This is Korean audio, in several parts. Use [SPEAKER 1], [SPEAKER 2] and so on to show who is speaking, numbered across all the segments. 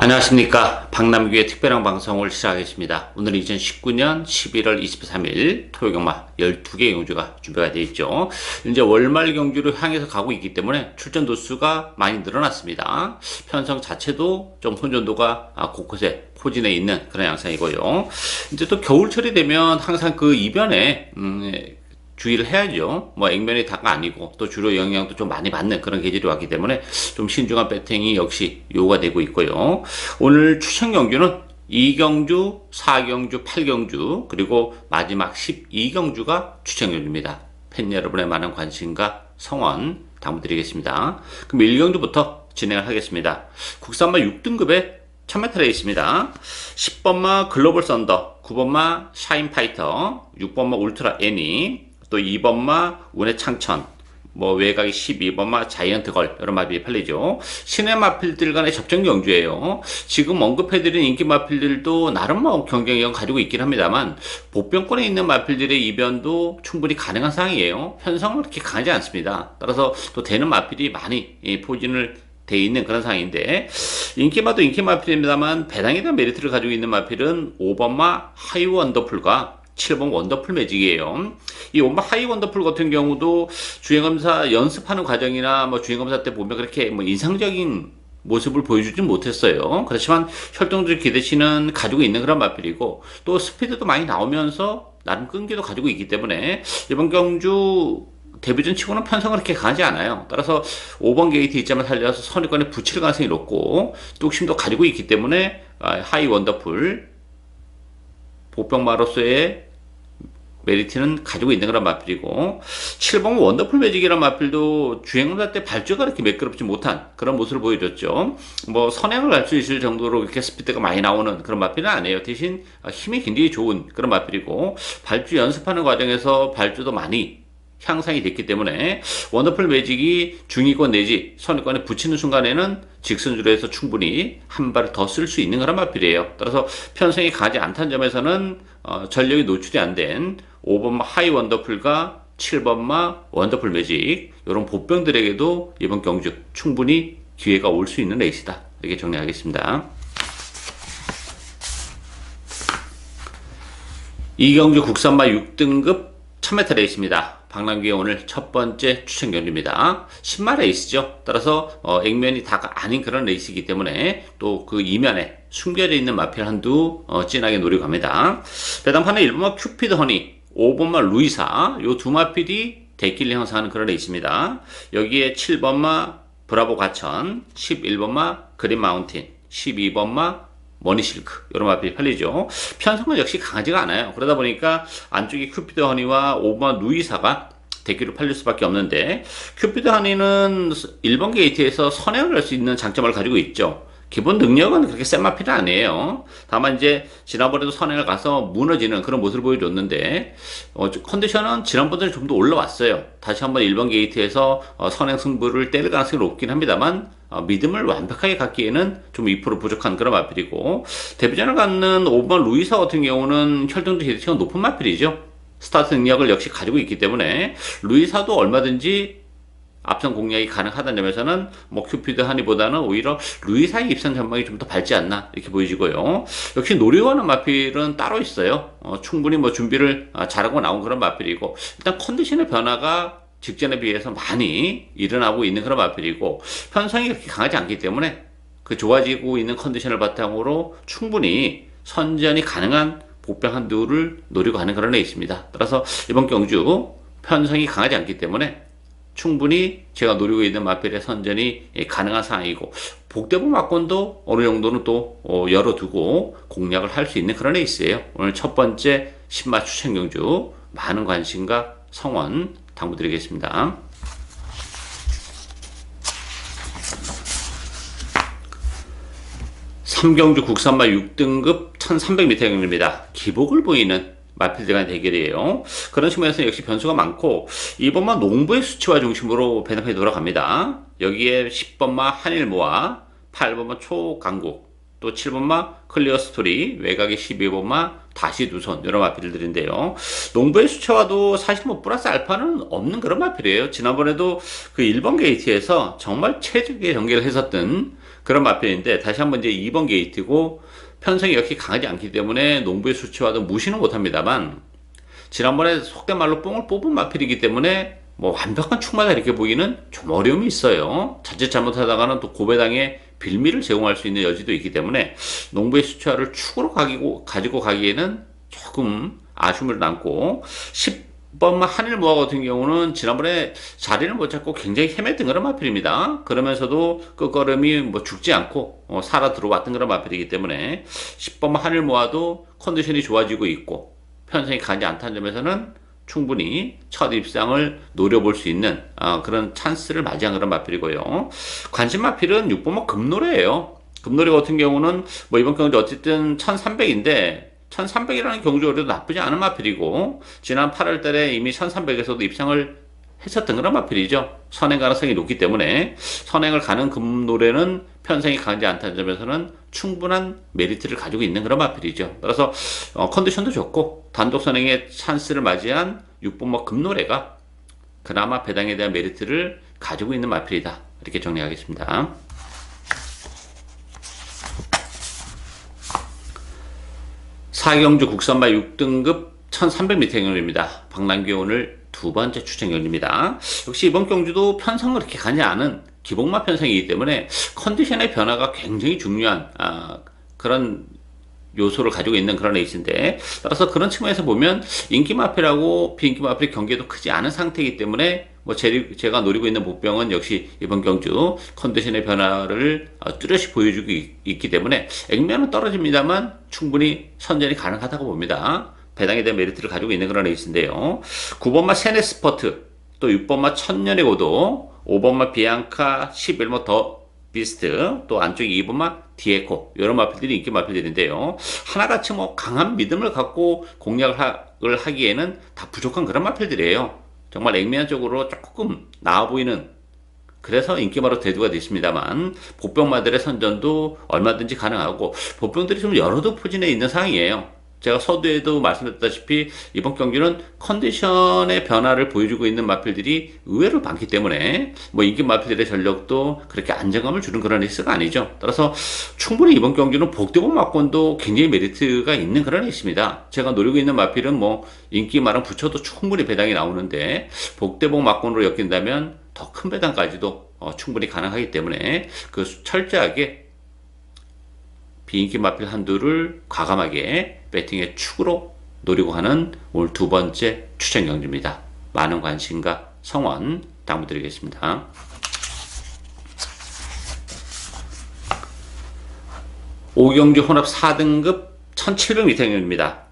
[SPEAKER 1] 안녕하십니까. 박남규의 특별한 방송을 시작하겠습니다. 오늘은 2019년 11월 23일 토요경마 12개 경주가 준비가 되어 있죠. 이제 월말 경주를 향해서 가고 있기 때문에 출전 도수가 많이 늘어났습니다. 편성 자체도 좀 혼전도가 곳곳에 포진해 있는 그런 양상이고요. 이제 또 겨울철이 되면 항상 그 이변에 주의를 해야죠. 뭐 액면이 다가 아니고 또 주로 영향도 좀 많이 받는 그런 계절이 왔기 때문에 좀 신중한 배팅이 역시 요구가 되고 있고요. 오늘 추천 경주는 2경주, 4경주, 8경주 그리고 마지막 12경주가 추천 경주입니다. 팬 여러분의 많은 관심과 성원 당부드리겠습니다. 그럼 1경주부터 진행을 하겠습니다. 국산마 6등급의 1000m 레이스입니다. 10번마 글로벌 썬더, 9번마 샤인파이터, 6번마 울트라 애니, 또 2번마 운의 창천, 뭐 외곽이 12번마 자이언트 걸 여러 마필이 팔리죠. 신의 마필들 간의 접전 경주예요. 지금 언급해드린 인기 마필들도 나름 뭐 경쟁력 가지고 있긴 합니다만 보병권에 있는 마필들의 이변도 충분히 가능한 상황이에요. 편성은 그렇게 강하지 않습니다. 따라서 또 되는 마필이 많이 포진을 돼 있는 그런 상황인데 인기마도 인기 마필입니다만 배당에 대한 메리트를 가지고 있는 마필은 5번마 하이 원더풀과 7번 원더풀 매직이에요. 이 5번 하이 원더풀 같은 경우도 주행검사 연습하는 과정이나 뭐 주행검사 때 보면 그렇게 뭐 인상적인 모습을 보여주진 못했어요. 그렇지만 혈통적 기대치는 가지고 있는 그런 마필이고 또 스피드도 많이 나오면서 나름 끈기도 가지고 있기 때문에 이번 경주 데뷔전 치고는 편성은 그렇게 강하지 않아요. 따라서 5번 게이트 입장을 살려서 선입관에 붙일 가능성이 높고 뚝심도 가지고 있기 때문에 하이 원더풀 보병마로서의 메리트는 가지고 있는 그런 마필이고 7번 원더풀 매직이라는 마필도 주행할 때 발주가 그렇게 매끄럽지 못한 그런 모습을 보여줬죠. 뭐 선행을 할 수 있을 정도로 이렇게 스피드가 많이 나오는 그런 마필은 아니에요. 대신 힘이 굉장히 좋은 그런 마필이고 발주 연습하는 과정에서 발주도 많이 향상이 됐기 때문에 원더풀 매직이 중위권 내지 선위권에 붙이는 순간에는 직선주로 해서 충분히 한 발을 더 쓸 수 있는 그런 마필이에요. 따라서 편성이 강하지 않다는 점에서는 전력이 노출이 안 된 5번마 하이 원더풀과 7번마 원더풀 매직 이런 보병들에게도 이번 경주 충분히 기회가 올 수 있는 레이스다. 이렇게 정리하겠습니다. 이경주 국산마 6등급 1000m 레이스입니다. 박남규의 오늘 첫 번째 추천 경주입니다. 10마 레이스죠. 따라서 액면이 다가 아닌 그런 레이스이기 때문에 또 그 이면에 숨겨져 있는 마필 한두 진하게 노리고 갑니다. 배당판에 1번마 큐피드 허니, 5번마 루이사 요 두 마필이 대끼리 형성하는 그런 레이스입니다. 여기에 7번마 브라보 가천, 11번마 그린 마운틴, 12번마 머니실크 이런 마필이 팔리죠. 편성은 역시 강하지가 않아요. 그러다 보니까 안쪽에 큐피드 허니와 5번 루이사가 대기로 팔릴 수밖에 없는데 큐피드 허니는 1번 게이트에서 선행을 할 수 있는 장점을 가지고 있죠. 기본 능력은 그렇게 센 마필은 아니에요. 다만 이제 지난번에도 선행을 가서 무너지는 그런 모습을 보여줬는데 컨디션은 지난번에 좀 더 올라왔어요. 다시 한번 1번 게이트에서 선행 승부를 때릴 가능성이 높긴 합니다만 믿음을 완벽하게 갖기에는 좀 2% 부족한 그런 마필이고 데뷔전을 갖는 5번 루이사 같은 경우는 혈통도 기대치가 높은 마필이죠. 스타트 능력을 역시 가지고 있기 때문에 루이사도 얼마든지 앞선 공략이 가능하다는 점에서는 뭐 큐피드 하니보다는 오히려 루이사의 입선 전망이 좀 더 밝지 않나 이렇게 보여지고요. 역시 노리고 하는 마필은 따로 있어요. 충분히 뭐 준비를 잘하고 나온 그런 마필이고 일단 컨디션의 변화가 직전에 비해서 많이 일어나고 있는 그런 마필이고 편성이 그렇게 강하지 않기 때문에 그 좋아지고 있는 컨디션을 바탕으로 충분히 선전이 가능한 복병 한두를 노리고 가는 그런 레이스입니다. 따라서 이번 경주 편성이 강하지 않기 때문에 충분히 제가 노리고 있는 마필의 선전이 가능한 상황이고 복대부 막권도 어느 정도는 또 열어두고 공략을 할 수 있는 그런 레이스예요. 오늘 첫 번째 10마 추천 경주 많은 관심과 성원 당부드리겠습니다. 삼경주 국산마 6등급 1300m 경주입니다. 기복을 보이는 마필들 간의 대결이에요. 그런 측면에서 역시 변수가 많고 2번마 농부의 수치화 중심으로 배당판이 돌아갑니다. 여기에 10번마 한일모아, 8번마 초강국, 또 7번마 클리어 스토리, 외곽의 12번마 다시 두 손, 이런 마필들인데요. 농부의 수채화도 사실 뭐 플러스 알파는 없는 그런 마필이에요. 지난번에도 그 1번 게이트에서 정말 최적의 전개를 했었던 그런 마필인데, 다시 한번 이제 2번 게이트고, 편성이 역시 강하지 않기 때문에 농부의 수채화도 무시는 못합니다만, 지난번에 속된 말로 뽕을 뽑은 마필이기 때문에 뭐 완벽한 축마다 이렇게 보기는 좀 어려움이 있어요. 자칫 잘못하다가는 또 고배당에 빌미를 제공할 수 있는 여지도 있기 때문에 농부의 수채화를 축으로 가지고 가기에는 조금 아쉬움을 남고, 10번마 한일모아 같은 경우는 지난번에 자리를 못 잡고 굉장히 헤맸던 그런 마필입니다. 그러면서도 끝걸음이 뭐 죽지 않고 살아 들어왔던 그런 마필이기 때문에 10번마 한일모아도 컨디션이 좋아지고 있고 편성이 가지 않다는 점에서는 충분히 첫 입상을 노려볼 수 있는 그런 찬스를 맞이한 그런 마필이고요. 관심 마필은 6번마 금노래예요. 금노래 같은 경우는 뭐 이번 경주 어쨌든 1300인데 1300이라는 경주거리도 나쁘지 않은 마필이고, 지난 8월 달에 이미 1300에서도 입상을 했었던 그런 마필이죠. 선행 가능성이 높기 때문에 선행을 가는 금노래는 편성이 강하지 않다는 점에서는 충분한 메리트를 가지고 있는 그런 마필이죠. 따라서 컨디션도 좋고 단독 선행의 찬스를 맞이한 6번마 금노래가 그나마 배당에 대한 메리트를 가지고 있는 마필이다, 이렇게 정리하겠습니다. 4경주 국산마 6등급 1300m 경주입니다. 박남규 오늘 두 번째 추천 경주입니다. 역시 이번 경주도 편성을 그렇게 가지 않은 기복마 편성이기 때문에 컨디션의 변화가 굉장히 중요한 그런 요소를 가지고 있는 그런 레이스인데, 따라서 그런 측면에서 보면 인기 마필하고 비인기 마필의 경계도 크지 않은 상태이기 때문에 뭐 제가 노리고 있는 보병은 역시 이번 경주 컨디션의 변화를 뚜렷이 보여주고 있기 때문에 액면은 떨어집니다만 충분히 선전이 가능하다고 봅니다. 배당에 대한 메리트를 가지고 있는 그런 레이스인데요. 9번마 세네스퍼트, 또 6번마 천년의 고도, 5번마 비앙카, 11번 더 비스트, 또 안쪽에 2번마 디에코, 이런 마필들이 인기 마필들인데요. 하나같이 뭐 강한 믿음을 갖고 공략을 하기에는 다 부족한 그런 마필들이에요. 정말 액면적으로 조금 나아 보이는, 그래서 인기마로 대두가 됐습니다만 보병마들의 선전도 얼마든지 가능하고, 보병들이 좀 여러 포진에 있는 상황이에요. 제가 서두에도 말씀드렸다시피 이번 경기는 컨디션의 변화를 보여주고 있는 마필들이 의외로 많기 때문에 뭐 인기 마필들의 전력도 그렇게 안정감을 주는 그런 레이스가 아니죠. 따라서 충분히 이번 경기는 복대복 마권도 굉장히 메리트가 있는 그런 레이스입니다. 제가 노리고 있는 마필은 뭐 인기마랑 붙여도 충분히 배당이 나오는데, 복대복 마권으로 엮인다면 더 큰 배당까지도 충분히 가능하기 때문에 그 철저하게 비인기 마필 한두를 과감하게 배팅의 축으로 노리고 하는 오늘 두 번째 추천 경주입니다. 많은 관심과 성원 당부드리겠습니다. 5경주 혼합 4등급 1700m 경주입니다.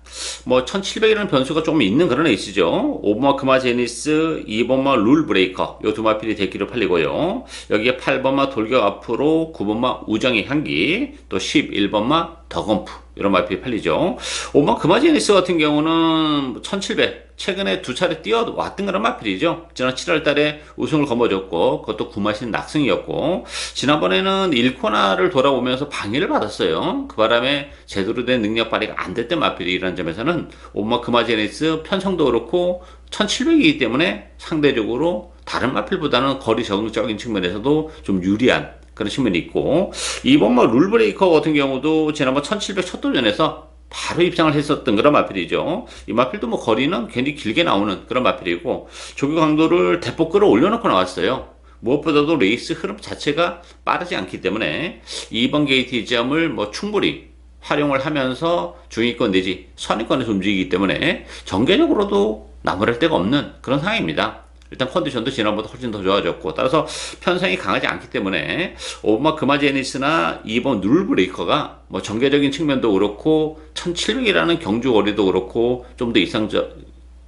[SPEAKER 1] 뭐 1700이라는 변수가 조금 있는 그런 레이스죠. 5번마 금화제니스, 2번마 룰브레이커, 요 두 마필이 대기로 팔리고요. 여기에 8번마 돌격 앞으로, 9번마 우정의 향기, 또 11번마 더건프, 이런 마필이 팔리죠. 5번마 금화제니스 같은 경우는 1700, 최근에 두 차례 뛰어왔던 그런 마필이죠. 지난 7월 달에 우승을 거머쥐었고, 그것도 구마신 낙승이었고, 지난번에는 1코나를 돌아오면서 방해를 받았어요. 그 바람에 제대로 된 능력 발휘가 안 됐던 마필이라는 점에서는 5번마 금화제니스 편성도 그렇고 1700이기 때문에 상대적으로 다른 마필보다는 거리 적응적인 측면에서도 좀 유리한 그런 측면이 있고, 2번마 룰브레이커 같은 경우도 지난번 1700 첫 돌전에서 바로 입상을 했었던 그런 마필이죠. 이 마필도 뭐 거리는 굉장히 길게 나오는 그런 마필이고, 조교 강도를 대폭 끌어올려놓고 나왔어요. 무엇보다도 레이스 흐름 자체가 빠르지 않기 때문에 2번 게이트 이 점을 뭐 충분히 활용을 하면서 중위권 내지 선위권에서 움직이기 때문에 전개적으로도 나무랄 데가 없는 그런 상황입니다. 일단 컨디션도 지난번보다 훨씬 더 좋아졌고, 따라서 편성이 강하지 않기 때문에 5번마 금화제니스나 2번 룰브레이커가 뭐 전개적인 측면도 그렇고 1700이라는 경주 거리도 그렇고 좀 더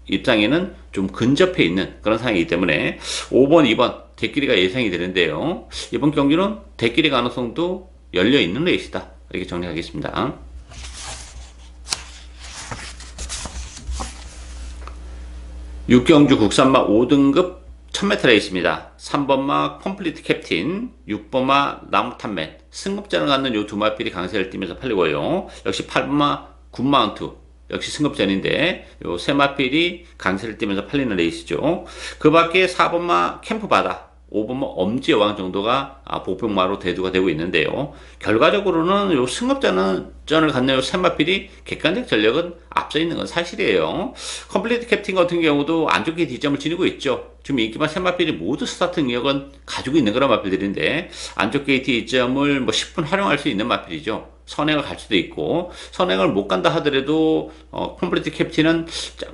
[SPEAKER 1] 입장에는 좀 근접해 있는 그런 상황이기 때문에 5번, 2번 대끼리가 예상이 되는데요. 이번 경기는 대끼리 가능성도 열려 있는 레이스다, 이렇게 정리하겠습니다. 6경주 국산마 5등급 1000m 레이스입니다. 3번마 컴플리트 캡틴, 6번마 나무탄맨, 승급전을 갖는 요 두 마필이 강세를 띠면서 팔리고요. 역시 8번마 굿마운트, 역시 승급전인데 요 세 마필이 강세를 띠면서 팔리는 레이스죠. 그 밖에 4번마 캠프바다, 5번마 엄지여왕 정도가 복병마로 대두가 되고 있는데요. 결과적으로는 요 승급전을 갖는 요 세 마필이 객관적 전력은 앞서 있는 건 사실이에요. 컴플리트 캡틴 같은 경우도 안 좋게 뒷점을 지니고 있죠. 지금 인기만 세 마필이 모두 스타트 능력은 가지고 있는 그런 마필들인데 안 좋게 뒷점을 뭐 10분 활용할 수 있는 마필이죠. 선행을 갈 수도 있고, 선행을 못 간다 하더라도 컴플리트 캡틴은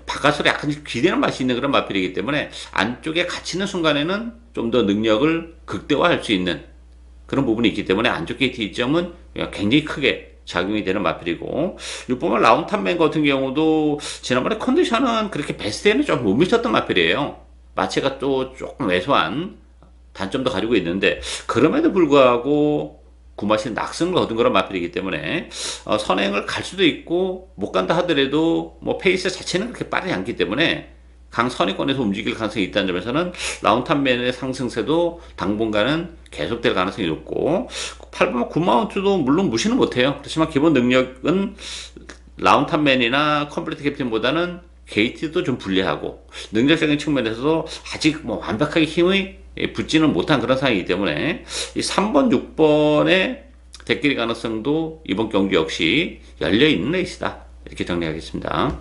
[SPEAKER 1] 바깥으로 약간 기대는 맛이 있는 그런 마필이기 때문에 안쪽에 갇히는 순간에는 좀 더 능력을 극대화할 수 있는 그런 부분이 있기 때문에 안쪽 게이트 이점은 굉장히 크게 작용이 되는 마필이고, 6번만 라운탄맨 같은 경우도 지난번에 컨디션은 그렇게 베스트에는 좀 못 미쳤던 마필이에요. 마체가 또 조금 왜소한 단점도 가지고 있는데, 그럼에도 불구하고 구마신 낙승을 얻은 그런 마필이기 때문에 선행을 갈 수도 있고 못 간다 하더라도 뭐 페이스 자체는 그렇게 빠르지 않기 때문에 강선위권에서 움직일 가능성이 있다는 점에서는 라운탄맨의 상승세도 당분간은 계속될 가능성이 높고, 8번 굿마운트도 물론 무시는 못해요. 그렇지만 기본 능력은 라운탄맨이나 컴플리트 캡틴보다는 게이트도 좀 불리하고 능력적인 측면에서도 아직 뭐 완벽하게 힘이 붙지는 못한 그런 상황이기 때문에 이 3번, 6번의 대끼리 가능성도 이번 경기 역시 열려있는 레이스다, 이렇게 정리하겠습니다.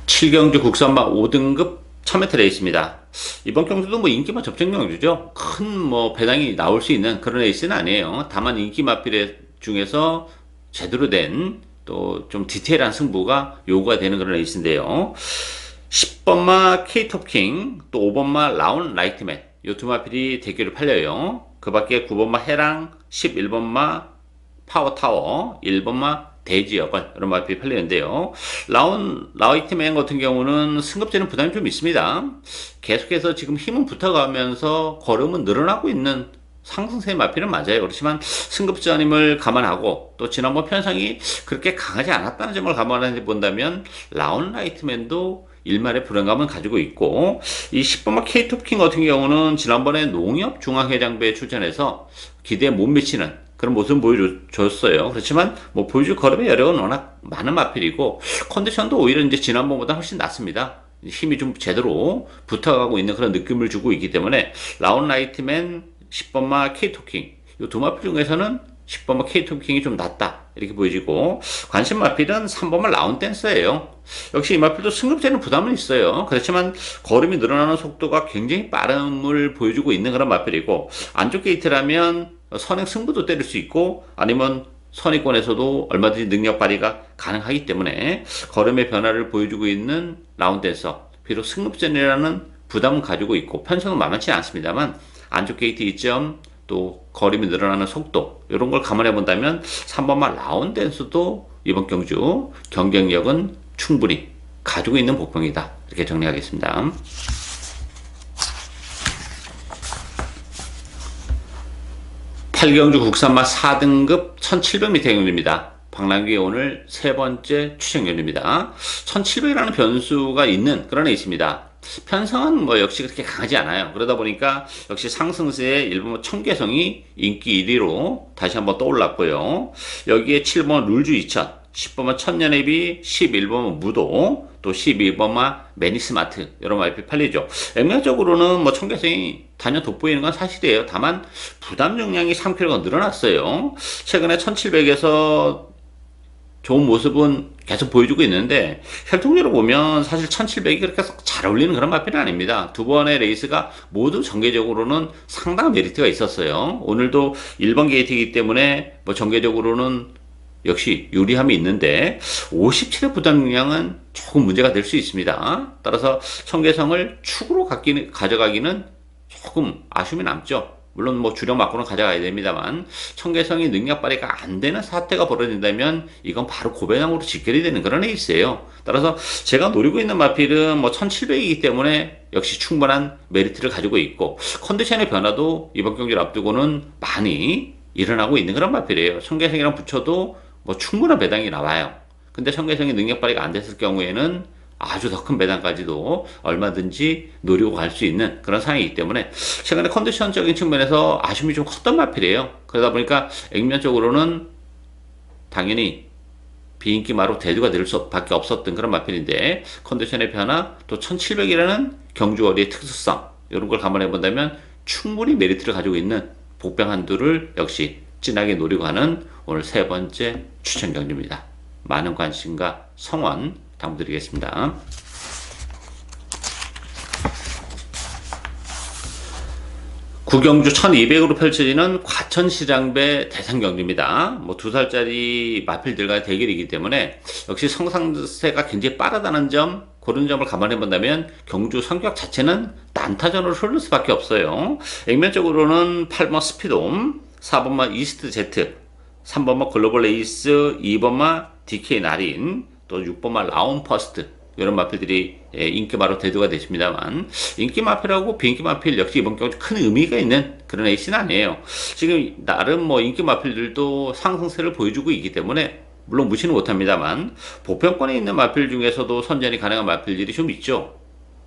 [SPEAKER 1] 7경주 국산마 5등급 1000m 레이스입니다. 이번 경주도 뭐 인기마 접전 경주죠. 큰 뭐 배당이 나올 수 있는 그런 레이스는 아니에요. 다만 인기 마필 중에서 제대로 된 또 좀 디테일한 승부가 요구가 되는 그런 레이스인데요. 10번마 K톱킹, 또 5번마 라운 라이트맨, 요 두 마필이 대결을 팔려요. 그 밖에 9번마 해랑, 11번마 파워타워, 1번마 대지역을 이런 마필이 팔리는데요. 라이트맨 같은 경우는 승급제는 부담이 좀 있습니다. 계속해서 지금 힘은 붙어가면서 걸음은 늘어나고 있는 상승세 마필은 맞아요. 그렇지만 승급전임을 감안하고 또 지난번 편성이 그렇게 강하지 않았다는 점을 감안해 본다면 라이트맨도 일말의 불안감은 가지고 있고, 이 10번마 K톱킹 같은 경우는 지난번에 농협 중앙회장부에 출전해서 기대에 못 미치는 그런 모습을 보여줬어요. 그렇지만 뭐 보여줄 걸음의 여력은 워낙 많은 마필이고 컨디션도 오히려 이제 지난번보다 훨씬 낫습니다. 힘이 좀 제대로 붙어가고 있는 그런 느낌을 주고 있기 때문에 라이트맨, 10번마 K토킹, 이 두 마필 중에서는 10번마 K토킹이 좀 낫다, 이렇게 보여지고, 관심 마필은 3번마 라운댄서예요. 역시 이 마필도 승급제는 부담은 있어요. 그렇지만 걸음이 늘어나는 속도가 굉장히 빠름을 보여주고 있는 그런 마필이고, 안쪽 게이트라면 선행 승부도 때릴 수 있고 아니면 선위권에서도 얼마든지 능력 발휘가 가능하기 때문에 걸음의 변화를 보여주고 있는 라운댄서, 비록 승급전이라는 부담은 가지고 있고 편성은 만만치 않습니다만 안쪽 게이트 이점, 또 거림이 늘어나는 속도, 이런 걸 감안해 본다면 3번마 라운댄서도 이번 경주 경쟁력은 충분히 가지고 있는 복병이다, 이렇게 정리하겠습니다. 8경주 국산마 4등급 1700m 경주입니다. 박람기 오늘 세 번째 추천 경주입니다. 1700이라는 변수가 있는 그런 애 있습니다. 편성은 뭐 역시 그렇게 강하지 않아요. 그러다 보니까 역시 상승세의 일본 청계성이 인기 1위로 다시 한번 떠올랐고요. 여기에 7번 룰주 2000, 10번만 천년회비, 11번만 무도, 또 12번만 매니스마트, 여러 마필 팔리죠. 액면적으로는 뭐 청계성이 단연 돋보이는 건 사실이에요. 다만 부담 용량이 3kg가 늘어났어요. 최근에 1700에서 좋은 모습은 계속 보여주고 있는데 혈통적으로 보면 사실 1700이 그렇게 잘 어울리는 그런 마필은 아닙니다. 두 번의 레이스가 모두 전개적으로는 상당한 메리트가 있었어요. 오늘도 1번 게이트이기 때문에 뭐 전개적으로는 역시 유리함이 있는데 57의 부담 용량은 조금 문제가 될 수 있습니다. 따라서 청계성을 축으로 가져가기는 조금 아쉬움이 남죠. 물론 뭐 주력 맞고는 가져가야 됩니다만 청계성이 능력 발휘가 안 되는 사태가 벌어진다면 이건 바로 고배당으로 직결이 되는 그런 케이스예요. 따라서 제가 노리고 있는 마필은 뭐 1700이기 때문에 역시 충분한 메리트를 가지고 있고 컨디션의 변화도 이번 경기를 앞두고는 많이 일어나고 있는 그런 마필이에요. 청계성이랑 붙여도 뭐 충분한 배당이 나와요. 근데 청계성이 능력 발휘가 안 됐을 경우에는 아주 더 큰 배당까지도 얼마든지 노리고 갈 수 있는 그런 상황이기 때문에 최근에 컨디션적인 측면에서 아쉬움이 좀 컸던 마필이에요. 그러다 보니까 액면적으로는 당연히 비인기마로 대두가 될 수밖에 없었던 그런 마필인데 컨디션의 변화 또 1700이라는 경주거리의 특수성 이런 걸 감안해 본다면 충분히 메리트를 가지고 있는 복병 한두를 역시 진하게 노리고 하는 오늘 세 번째 추천 경주입니다. 많은 관심과 성원 당부드리겠습니다. 구경주 1200으로 펼쳐지는 과천시장배 대상경주입니다. 뭐 2살짜리 마필들과의 대결이기 때문에 역시 성장세가 굉장히 빠르다는 점, 그런 점을 감안해 본다면 경주 성격 자체는 난타전으로 흐를 수밖에 없어요. 액면적으로는 8번 스피돔, 4번마 이스트 제트, 3번마 글로벌 에이스, 2번마 DK 나린, 또 6번마 라운 퍼스트 이런 마필들이 인기마로 대두가 되십니다만 인기 마필하고 비인기 마필 역시 이번 경주 큰 의미가 있는 그런 에이스는 아니에요. 지금 나름 뭐 인기 마필들도 상승세를 보여주고 있기 때문에 물론 무시는 못합니다만 보편권에 있는 마필 중에서도 선전이 가능한 마필들이 좀 있죠.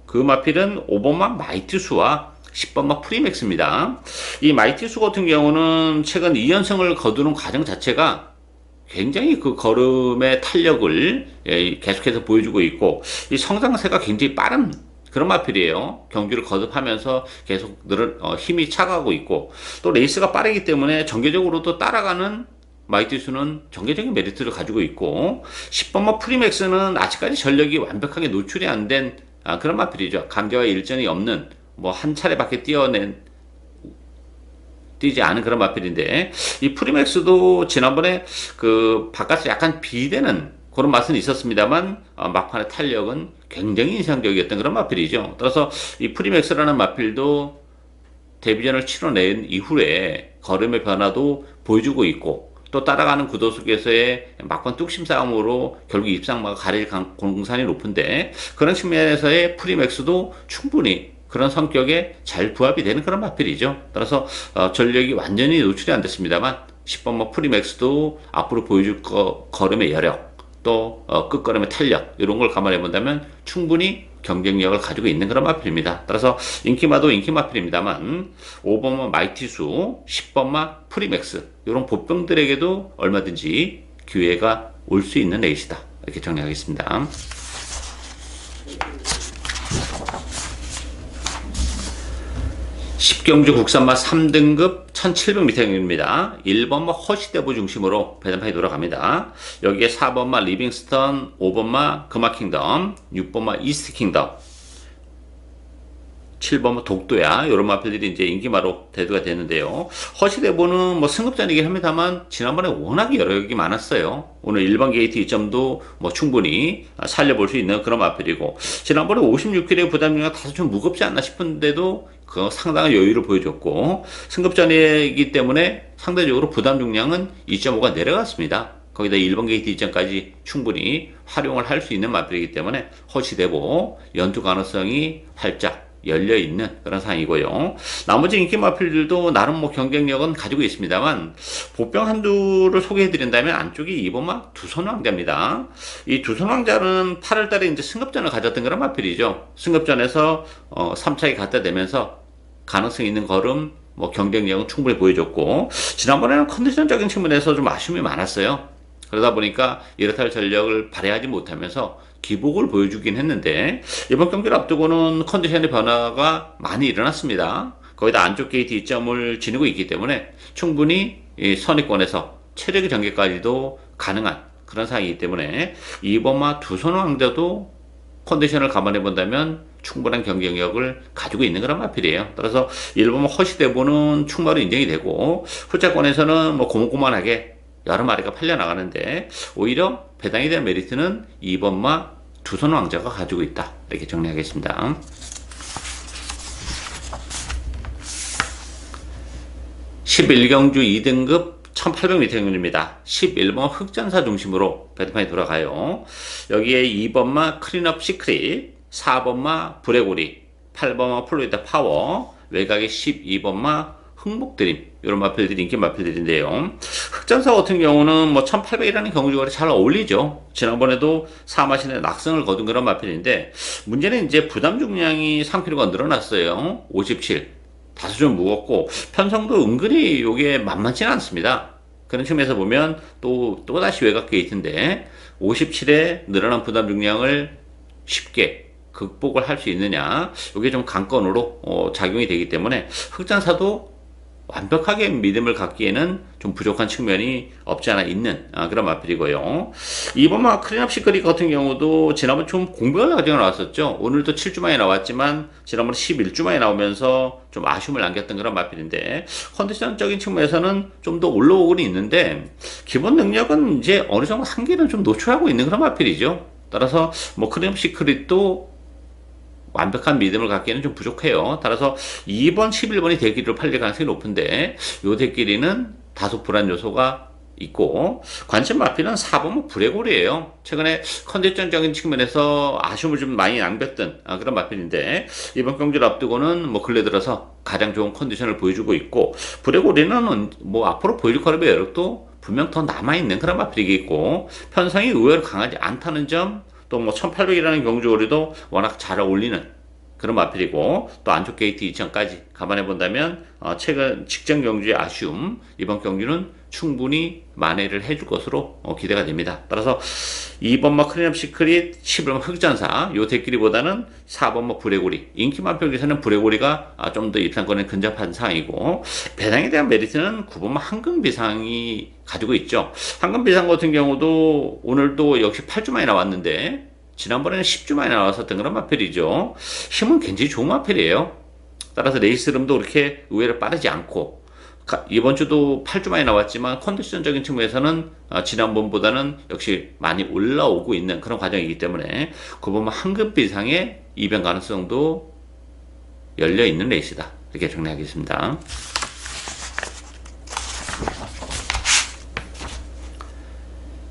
[SPEAKER 1] 그 마필은 5번마 마이티수와 10번마 프리맥스입니다. 이 마이티수 같은 경우는 최근 2연승을 거두는 과정 자체가 굉장히 그 걸음의 탄력을 계속해서 보여주고 있고 이 성장세가 굉장히 빠른 그런 마필이에요. 경주를 거듭하면서 계속 힘이 차가고 있고 또 레이스가 빠르기 때문에 정계적으로도 따라가는 마이티수는 정계적인 메리트를 가지고 있고 10번마 프리맥스는 아직까지 전력이 완벽하게 노출이 안 된 그런 마필이죠. 강제와 일전이 없는 뭐 한 차례밖에 뛰지 않은 그런 마필인데 이 프리맥스도 지난번에 그 바깥에 약간 비대는 그런 맛은 있었습니다만 막판의 탄력은 굉장히 인상적이었던 그런 마필이죠. 따라서 이 프리맥스라는 마필도 데뷔전을 치러낸 이후에 걸음의 변화도 보여주고 있고 또 따라가는 구도 속에서의 막판 뚝심 싸움으로 결국 입상마가 가릴 공산이 높은데 그런 측면에서의 프리맥스도 충분히 그런 성격에 잘 부합이 되는 그런 마필이죠. 따라서 전력이 완전히 노출이 안 됐습니다만 10번마 프리맥스도 앞으로 보여줄 걸음의 여력 또 끝걸음의 탄력 이런 걸 감안해 본다면 충분히 경쟁력을 가지고 있는 그런 마필입니다. 따라서 인기마도 인기 마필입니다만 5번마 마이티수, 10번마 프리맥스 이런 보병들에게도 얼마든지 기회가 올 수 있는 레이스다. 이렇게 정리하겠습니다. 10경주 국산마 3등급 1700m입니다. 1번마 허시대보 중심으로 배당판이 돌아갑니다. 여기에 4번마 리빙스턴, 5번마 금화킹덤, 6번마 이스트킹덤, 7번마 독도야 이런 마필들이 이제 인기마로 대두가 되는데요. 허시대보는 뭐 승급전이긴 합니다만 지난번에 워낙에 여력이 많았어요. 오늘 1번 게이트 2점도 뭐 충분히 살려볼 수 있는 그런 마필이고 지난번에 56kg의 부담중량 다소 좀 무겁지 않나 싶은데도 그 상당한 여유를 보여줬고 승급전이기 때문에 상대적으로 부담 중량은 2.5가 내려갔습니다. 거기다 1번 게이트 이전까지 충분히 활용을 할 수 있는 마필이기 때문에 허시대보 연투 가능성이 활짝 열려있는 그런 상황이고요. 나머지 인기 마필들도 나름 뭐 경쟁력은 가지고 있습니다만 보병 한두를 소개해드린다면 안쪽이 2번마 두선왕자입니다. 이 두선왕자는 8월달에 이제 승급전을 가졌던 그런 마필이죠. 승급전에서 3차에 갖다 대면서 가능성 있는 걸음 뭐 경쟁력은 충분히 보여줬고 지난번에는 컨디션적인 측면에서 좀 아쉬움이 많았어요. 그러다 보니까 이렇다 할 전력을 발휘하지 못하면서 기복을 보여주긴 했는데 이번 경기를 앞두고는 컨디션의 변화가 많이 일어났습니다. 거기다 안쪽 게이트 2점을 지니고 있기 때문에 충분히 이 선의권에서 체력의 전개까지도 가능한 그런 상황이기 때문에 이번마 두선 왕자도 컨디션을 감안해 본다면 충분한 경쟁력을 가지고 있는 그런 마필이에요. 따라서 1번마 허시대보는 충마로 인정이 되고 후차권에서는 뭐 고만고만하게 여러 마리가 팔려 나가는데 오히려 배당에 대한 메리트는 2번마 두선 왕자가 가지고 있다. 이렇게 정리하겠습니다. 11경주 2등급 1800m입니다. 11번 흑전사 중심으로 배당판이 돌아가요. 여기에 2번마 클린업 시크릿, 4번마 브레고리, 8번마 플로리다 파워, 외곽에 12번마 흑목드림 이런 마필들이 인기 마필들인데요. 흑전사 같은 경우는 뭐 1800이라는 경주거리 잘 어울리죠. 지난번에도 사마신의 낙승을 거둔 그런 마필인데 문제는 이제 부담 중량이 상피로가 늘어났어요. 57. 다소 좀 무겁고 편성도 은근히 이게 만만치는 않습니다. 그런 측면에서 보면 또다시 외곽 게이트인데 57에 늘어난 부담 중량을 쉽게 극복을 할 수 있느냐 이게 좀 관건으로 작용이 되기 때문에 흑전사도 완벽하게 믿음을 갖기에는 좀 부족한 측면이 없지 않아 있는 그런 마필이고요. 이번 클린업 시크릿 같은 경우도 지난번 좀 공백을 가지고 나왔었죠. 오늘도 7주 만에 나왔지만 지난번 11주 만에 나오면서 좀 아쉬움을 남겼던 그런 마필인데 컨디션적인 측면에서는 좀 더 올라오고는 있는데 기본 능력은 이제 어느 정도 한계는 좀 노출하고 있는 그런 마필이죠. 따라서 뭐 클린업 시크릿도 완벽한 믿음을 갖기에는 좀 부족해요. 따라서 2번, 11번이 대끼리로 팔릴 가능성이 높은데 요 대끼리는 다소 불안 요소가 있고 관심 마필은 4번 브레골이에요. 최근에 컨디션적인 측면에서 아쉬움을 좀 많이 남겼던 그런 마필인데 이번 경기를 앞두고는 뭐 근래 들어서 가장 좋은 컨디션을 보여주고 있고 브레골이는 뭐 앞으로 보여줄 거라면 여력도 분명 더 남아있는 그런 마필이겠고 편성이 의외로 강하지 않다는 점 또 뭐 1800이라는 경주거리도 워낙 잘 어울리는 그런 마필이고 또 안쪽 게이트 2000까지 감안해 본다면 최근 직전 경주의 아쉬움 이번 경주는 충분히 만회를 해줄 것으로 기대가 됩니다. 따라서 2번 클린업 시크릿 11번 흑전사 요 대끼리보다는 4번 브레고리 인기 마필에서는 브레고리가 좀 더 입상권에 근접한 상황이고 배당에 대한 메리트는 9번 황금비상이 가지고 있죠. 황금비상 같은 경우도 오늘도 역시 8주 만에 나왔는데 지난번에는 10주 만에 나왔었던 그런 마필이죠. 힘은 굉장히 좋은 마필이에요. 따라서 레이스 흐름도 그렇게 의외로 빠르지 않고 이번 주도 8주 만에 나왔지만 컨디션적인 측면에서는 지난번보다는 역시 많이 올라오고 있는 그런 과정이기 때문에 그 보면 황금비상의 이변 가능성도 열려있는 레이스다 이렇게 정리하겠습니다.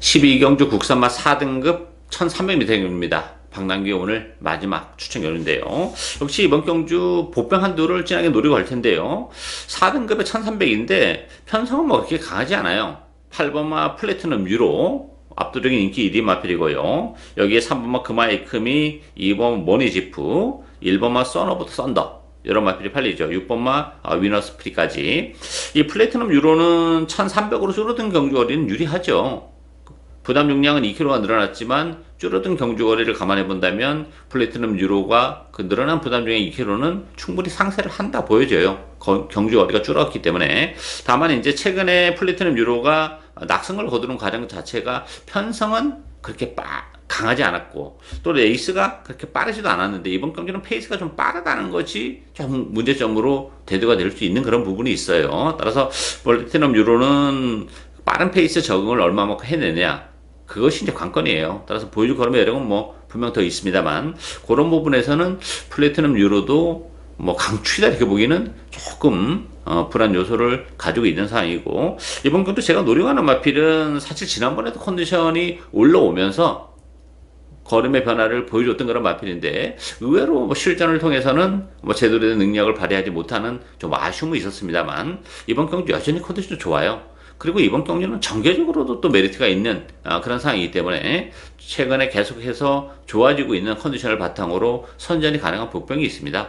[SPEAKER 1] 12경주 국산마 4등급 1300m입니다. 박남규의 오늘 마지막 추천 경주인데요. 역시 이번 경주 보병 한두를 진하게 노리고 갈 텐데요. 4등급에 1300인데 편성은 뭐 그렇게 강하지 않아요. 8번마 플래티넘 유로 압도적인 인기 1위 마필이고요. 여기에 3번마 금화이크미, 2번 모니지프, 1번마 썬오브 썬더 이런 마필이 팔리죠. 6번마 위너스프리까지. 이 플래티넘 유로는 1300으로 줄어든 경주거리는 유리하죠. 부담 용량은 2kg가 늘어났지만 줄어든 경주거리를 감안해 본다면 플래티넘 유로가 그 늘어난 부담 중에 2kg는 충분히 상쇄를 한다 보여져요. 경주거리가 줄었기 때문에. 다만 이제 최근에 플래티넘 유로가 낙승을 거두는 과정 자체가 편성은 그렇게 강하지 않았고 또 레이스가 그렇게 빠르지도 않았는데 이번 경기는 페이스가 좀 빠르다는 것이 좀 문제점으로 대두가 될 수 있는 그런 부분이 있어요. 따라서 플래티넘 유로는 빠른 페이스 적응을 얼마만큼 해내냐 그것이 이제 관건이에요. 따라서 보여줄 걸음의 여력은 뭐 분명 더 있습니다만 그런 부분에서는 플래티넘 유로도 뭐 강추이다 이렇게 보기는 조금 불안 요소를 가지고 있는 상황이고 이번 경도 제가 노려가는 마필은 사실 지난번에도 컨디션이 올라오면서 걸음의 변화를 보여줬던 그런 마필인데 의외로 뭐 실전을 통해서는 뭐 제대로 된 능력을 발휘하지 못하는 좀 아쉬움이 있었습니다만 이번 경주 여전히 컨디션이 좋아요. 그리고 이번 경기는 정계적으로도 또 메리트가 있는 그런 상황이기 때문에 최근에 계속해서 좋아지고 있는 컨디션을 바탕으로 선전이 가능한 복병이 있습니다.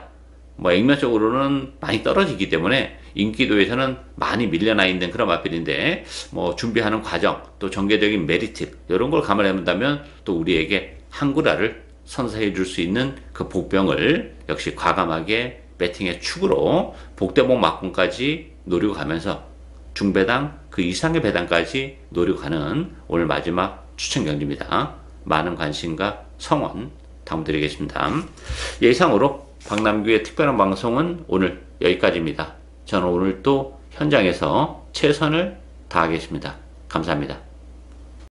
[SPEAKER 1] 뭐 액면적으로는 많이 떨어지기 때문에 인기도에서는 많이 밀려나 있는 그런 마필인데 뭐 준비하는 과정 또 정계적인 메리트 이런 걸 감안해 본다면 또 우리에게 한구라를 선사해 줄 수 있는 그 복병을 역시 과감하게 배팅의 축으로 복대복 막공까지 노리고 가면서 중배당 그 이상의 배당까지 노리고 가는 오늘 마지막 추천 경기입니다. 많은 관심과 성원 당부드리겠습니다. 이상으로 박남규의 특별한 방송은 오늘 여기까지입니다. 저는 오늘 또 현장에서 최선을 다하겠습니다. 감사합니다.